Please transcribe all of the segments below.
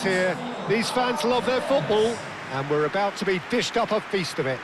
Here, these fans love their football, and we're about to be dished up a feast of it.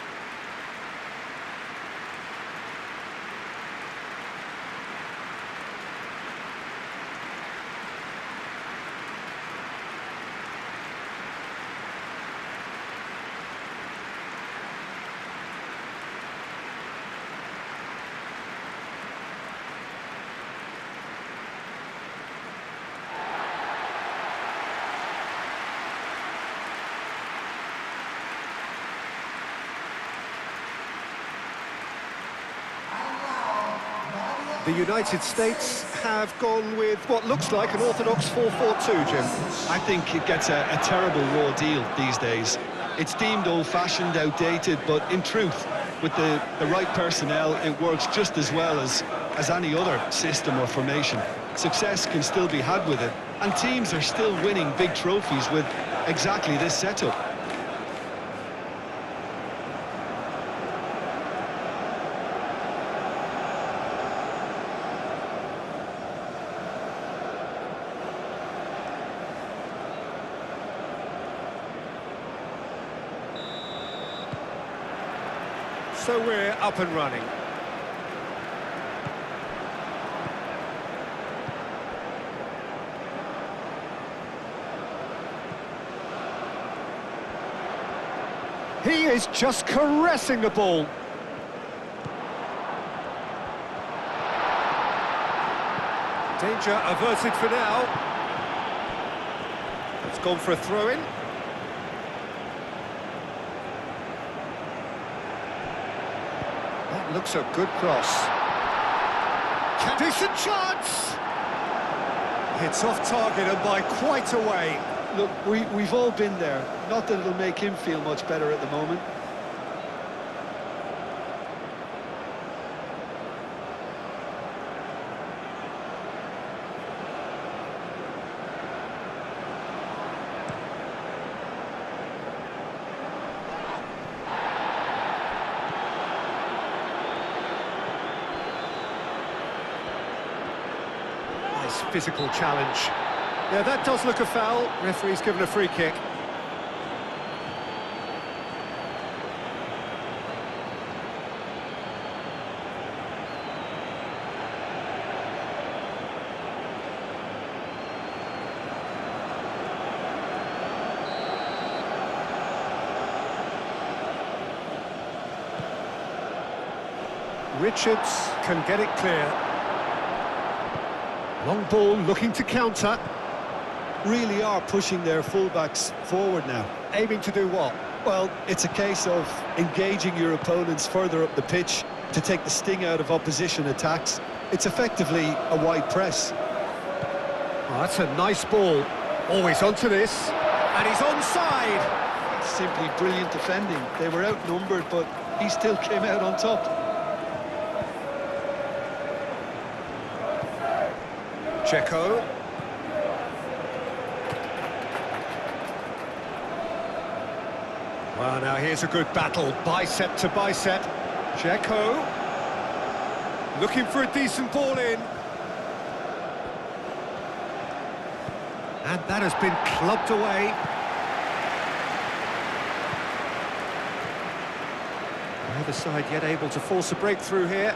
The United States have gone with what looks like an orthodox 4-4-2, Jim. I think it gets a terrible raw deal these days. It's deemed old-fashioned, outdated, but in truth, with the right personnel, it works just as well as any other system or formation. Success can still be had with it, and teams are still winning big trophies with exactly this setup. So we're up and running. He is just caressing the ball. Danger averted for now. It's gone for a throw-in. That looks a good cross. Decent chance! It's off target and by quite a way. Look, we've all been there. Not that it'll make him feel much better at the moment. Nice physical challenge. Yeah, that does look a foul. Referee's given a free kick. Richards can get it clear. Long ball looking to counter. Really are pushing their fullbacks forward now. Aiming to do what? Well, it's a case of engaging your opponents further up the pitch to take the sting out of opposition attacks. It's effectively a wide press. Oh, that's a nice ball. Always onto this. And he's onside. Simply brilliant defending. They were outnumbered, but he still came out on top. Checo. Well, now here's a good battle, bicep to bicep. Checo. Looking for a decent ball in. And that has been clubbed away. Neither side yet able to force a breakthrough here.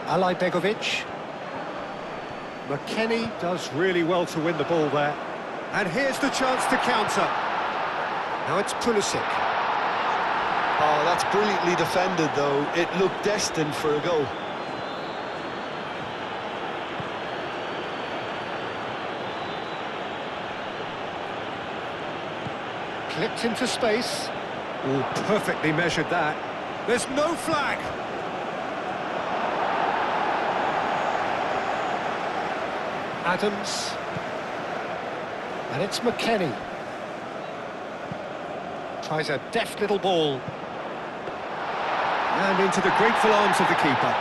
Alai Begovic. McKennie does really well to win the ball there. And here's the chance to counter. Now it's Pulisic. Oh, that's brilliantly defended, though. It looked destined for a goal. Clipped into space. Oh, perfectly measured that. There's no flag. Adams. And it's McKennie. Tries a deft little ball. And into the grateful arms of the keeper.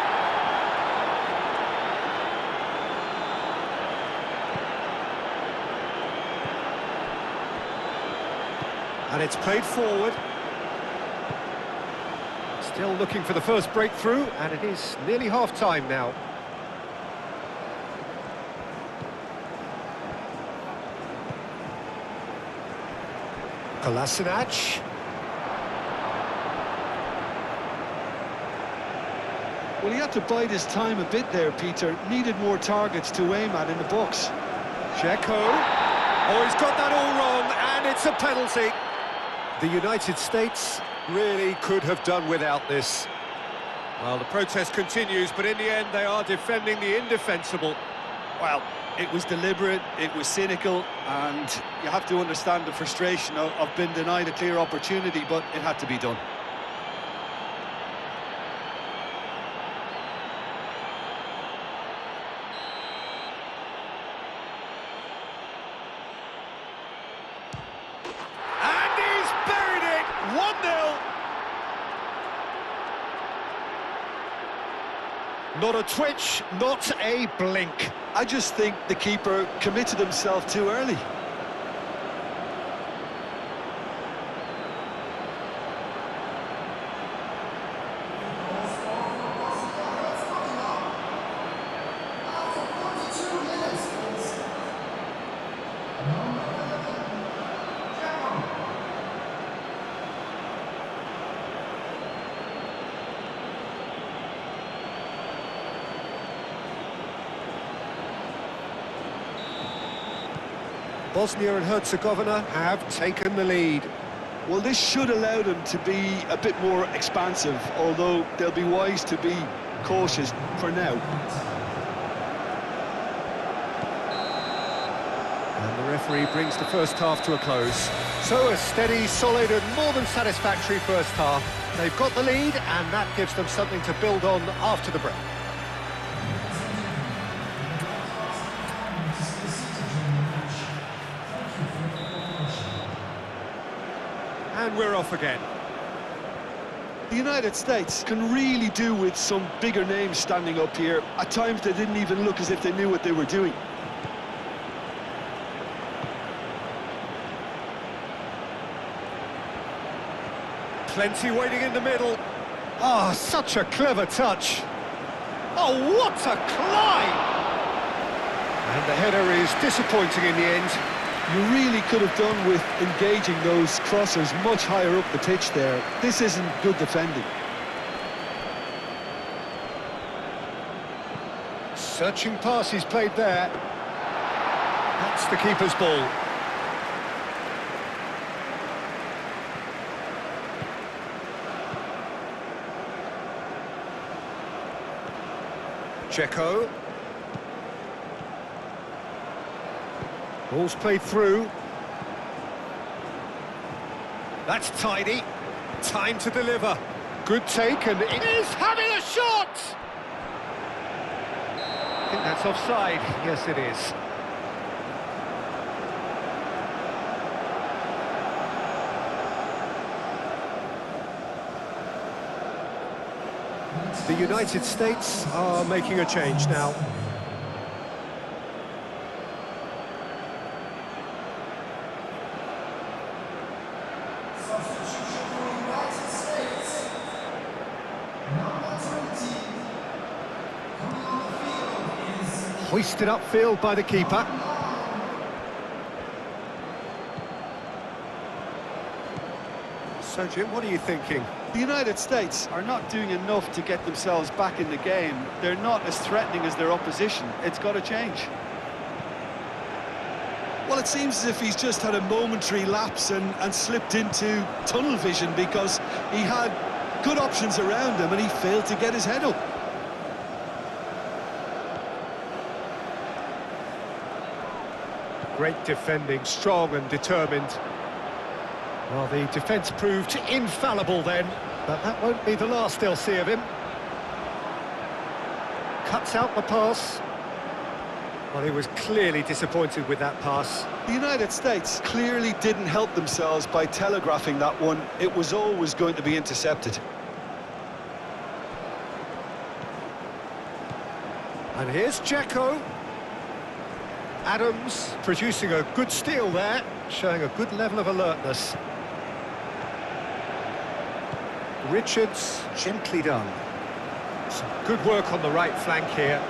And it's played forward. Still looking for the first breakthrough, and it is nearly half-time now. Kolasinac. Well, he had to bide his time a bit there, Peter. Needed more targets to aim at in the box. Dzeko. Oh, he's got that all wrong, and it's a penalty. The United States really could have done without this. Well, the protest continues, but in the end, they are defending the indefensible. Well, it was deliberate, it was cynical, and you have to understand the frustration of being denied a clear opportunity, but it had to be done. And he's buried it! 1-0. Not a twitch, not a blink. I just think the keeper committed himself too early. Bosnia and Herzegovina have taken the lead. Well, this should allow them to be a bit more expansive, although they'll be wise to be cautious for now. And the referee brings the first half to a close. So a steady, solid and more than satisfactory first half. They've got the lead and that gives them something to build on after the break. And we're off again. The United States can really do with some bigger names standing up here. At times they didn't even look as if they knew what they were doing. Plenty waiting in the middle. Oh, such a clever touch. Oh, what a climb! And the header is disappointing in the end. You really could have done with engaging those crossers much higher up the pitch there. This isn't good defending. Searching pass he's played there. That's the keeper's ball. Dzeko. Ball's played through. That's tidy. Time to deliver. Good take, and it is having a shot! I think that's offside. Yes, it is. The United States are making a change now. Hoisted upfield by the keeper. So, Jim, what are you thinking? The United States are not doing enough to get themselves back in the game. They're not as threatening as their opposition. It's got to change. Well, it seems as if he's just had a momentary lapse and slipped into tunnel vision because he had good options around him and he failed to get his head up. Great defending, strong and determined. Well, the defence proved infallible then, but that won't be the last they'll see of him. Cuts out the pass. Well, he was clearly disappointed with that pass. The United States clearly didn't help themselves by telegraphing that one. It was always going to be intercepted. And here's Dzeko. Adams producing a good steal there, showing a good level of alertness. Richards, gently done. Some good work on the right flank here.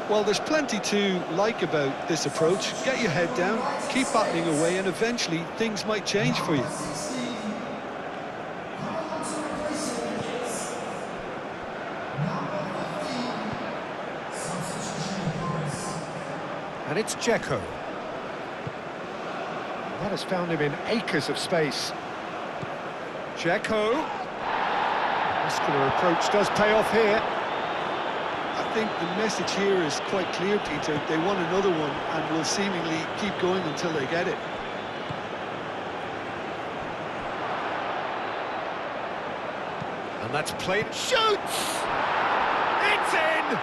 Well, there's plenty to like about this approach. Get your head down, keep battling away, and eventually things might change for you. And it's Dzeko. That has found him in acres of space. Dzeko. Muscular approach does pay off here. I think the message here is quite clear, Peter. They want another one and will seemingly keep going until they get it. And that's played. Shoots! It's in!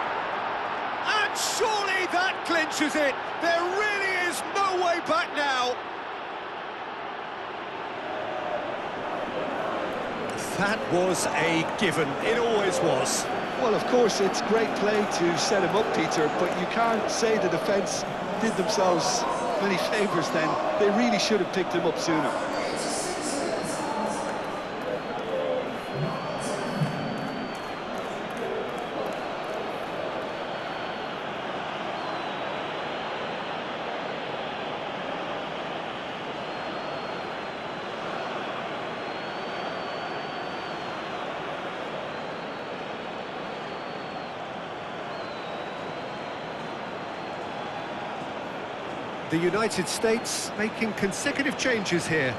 And surely that clinches it. There really is no way back now. That was a given. It always was. Well, of course, it's great play to set him up, Peter, but you can't say the defence did themselves many favours then. They really should have picked him up sooner. The United States making consecutive changes here.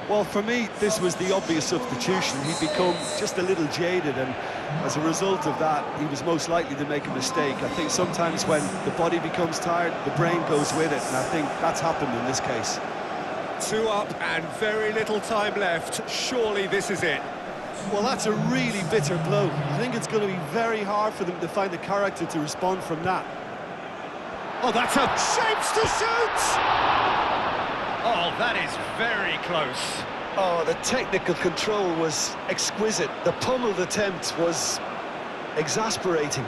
Well, for me, this was the obvious substitution. He'd become just a little jaded, and as a result of that, he was most likely to make a mistake. I think sometimes when the body becomes tired, the brain goes with it, and I think that's happened in this case. 2 up and very little time left. Surely this is it. Well, that's a really bitter blow. I think it's going to be very hard for them to find the character to respond from that. Oh, that's a shapes to shoot! Oh, that is very close. Oh, the technical control was exquisite. The pummeled attempt was exasperating.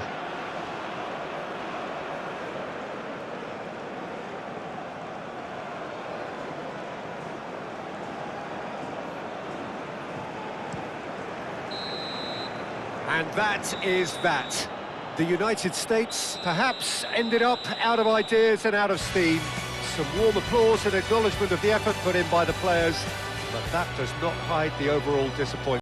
And that is that. The United States perhaps ended up out of ideas and out of steam. Some warm applause and acknowledgement of the effort put in by the players, but that does not hide the overall disappointment.